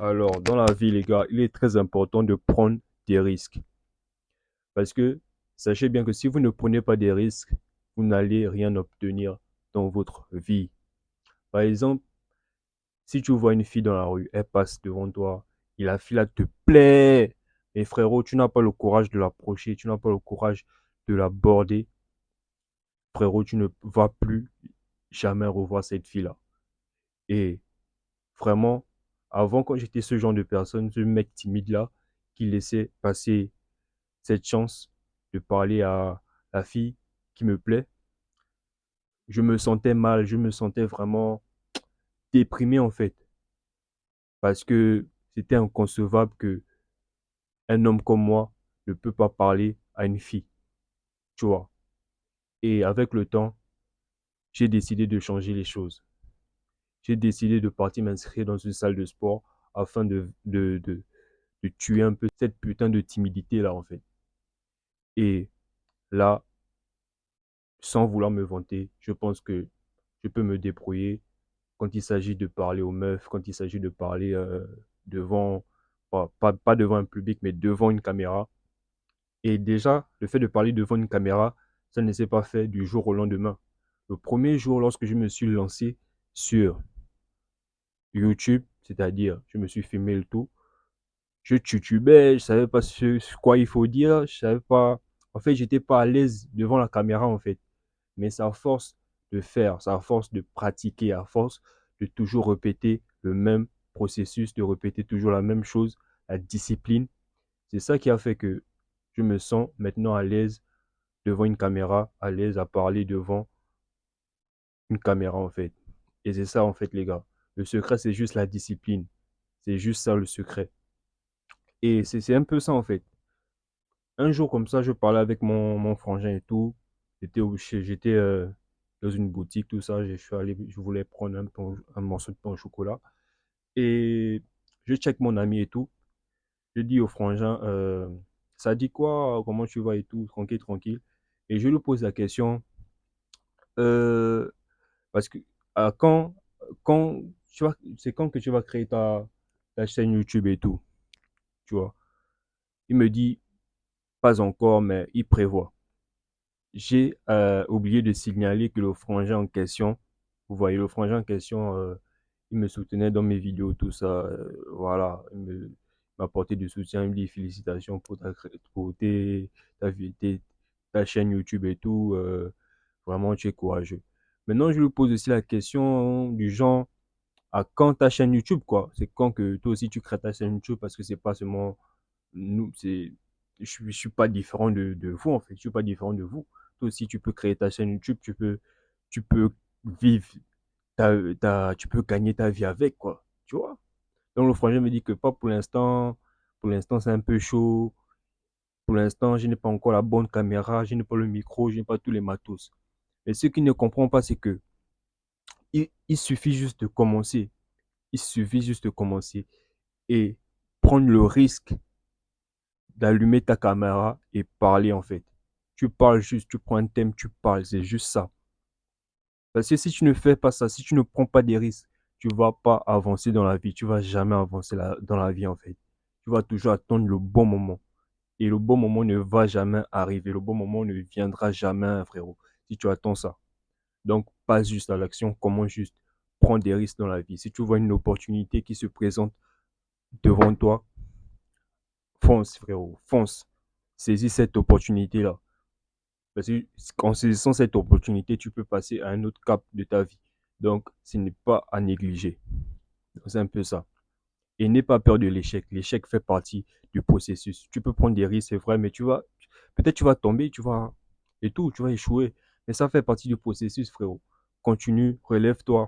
Alors, dans la vie, les gars, il est très important de prendre des risques. Parce que sachez bien que si vous ne prenez pas des risques, vous n'allez rien obtenir dans votre vie. Par exemple, si tu vois une fille dans la rue, elle passe devant toi, et la fille là te plaît, et frérot, tu n'as pas le courage de l'approcher, tu n'as pas le courage de l'aborder, frérot, tu ne vas plus jamais revoir cette fille-là. Et vraiment, avant, quand j'étais ce genre de personne, ce mec timide-là, qui laissait passer cette chance de parler à la fille qui me plaît, je me sentais mal, je me sentais vraiment déprimé en fait, parce que c'était inconcevable que un homme comme moi ne peut pas parler à une fille, tu vois. Et avec le temps, j'ai décidé de changer les choses. J'ai décidé de partir m'inscrire dans une salle de sport afin de tuer un peu cette putain de timidité là en fait. Et là, sans vouloir me vanter, je pense que je peux me débrouiller quand il s'agit de parler aux meufs, quand il s'agit de parler devant, pas devant un public, mais devant une caméra. Et déjà, le fait de parler devant une caméra, ça ne s'est pas fait du jour au lendemain. Le premier jour, lorsque je me suis lancé sur YouTube, c'est-à-dire, je me suis filmé le tout, je tutubais, je savais pas quoi il faut dire, je savais pas. En fait, j'étais pas à l'aise devant la caméra, en fait. Mais c'est à force de faire, c'est à force de pratiquer, à force de toujours répéter le même processus, de répéter toujours la même chose, la discipline. C'est ça qui a fait que je me sens maintenant à l'aise devant une caméra, à l'aise à parler devant une caméra, en fait. Et c'est ça, en fait, les gars. Le secret, c'est juste la discipline. C'est juste ça, le secret. Et c'est un peu ça, en fait. Un jour comme ça, je parlais avec mon frangin et tout. J'étais dans une boutique, tout ça. Je suis allé, je voulais prendre un morceau de pain au chocolat. Et je check mon ami et tout. Je dis au frangin, ça dit quoi? Comment tu vas et tout? Tranquille, tranquille. Et je lui pose la question, euh, parce que quand c'est quand que tu vas créer ta chaîne YouTube et tout, tu vois. Il me dit, pas encore, mais il prévoit. J'ai oublié de signaler que le frangin en question, vous voyez, le frangin en question, il me soutenait dans mes vidéos, tout ça. Voilà, m'apportait du soutien. Il me dit félicitations pour ta, ta chaîne YouTube et tout. Vraiment, tu es courageux. Maintenant, je lui pose aussi la question du genre, à quand ta chaîne YouTube, quoi? C'est quand que toi aussi tu crées ta chaîne YouTube parce que c'est pas seulement nous, je suis pas différent de vous, en fait. Je suis pas différent de vous. Toi aussi, tu peux créer ta chaîne YouTube, tu peux vivre tu peux gagner ta vie avec, quoi. Tu vois? Donc, le frangin me dit que pas pour l'instant. Pour l'instant, c'est un peu chaud. Pour l'instant, je n'ai pas encore la bonne caméra, je n'ai pas le micro, je n'ai pas tous les matos. Mais ce qu'il ne comprend pas, c'est que il suffit juste de commencer. Il suffit juste de commencer et prendre le risque d'allumer ta caméra et parler en fait. Tu parles juste, tu prends un thème, tu parles, c'est juste ça. Parce que si tu ne fais pas ça, si tu ne prends pas des risques, tu vas pas avancer dans la vie, tu vas jamais avancer dans la vie en fait. Tu vas toujours attendre le bon moment. Et le bon moment ne va jamais arriver, le bon moment ne viendra jamais, frérot, si tu attends ça. Donc, pas juste à l'action, comment juste prendre des risques dans la vie. Si tu vois une opportunité qui se présente devant toi, fonce, frérot, fonce. Saisis cette opportunité-là. Parce qu'en saisissant cette opportunité, tu peux passer à un autre cap de ta vie. Donc, ce n'est pas à négliger. C'est un peu ça. Et n'aie pas peur de l'échec. L'échec fait partie du processus. Tu peux prendre des risques, c'est vrai, mais peut-être tu vas tomber, et tout, tu vas échouer. Mais ça fait partie du processus, frérot. Continue, relève-toi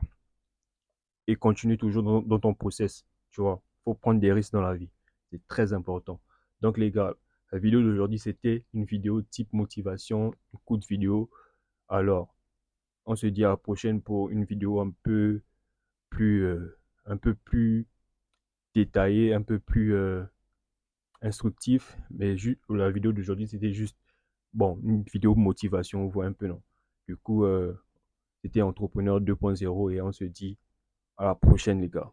et continue toujours dans ton process. Tu vois, faut prendre des risques dans la vie. C'est très important. Donc, les gars, la vidéo d'aujourd'hui, c'était une vidéo type motivation, une coup de vidéo. Alors, on se dit à la prochaine pour une vidéo plus, euh, un peu plus détaillée, un peu plus instructif. Mais la vidéo d'aujourd'hui, c'était juste, bon, une vidéo motivation, on voit un peu, non? Du coup, c'était Entrepreneur 2.0 et on se dit à la prochaine, les gars.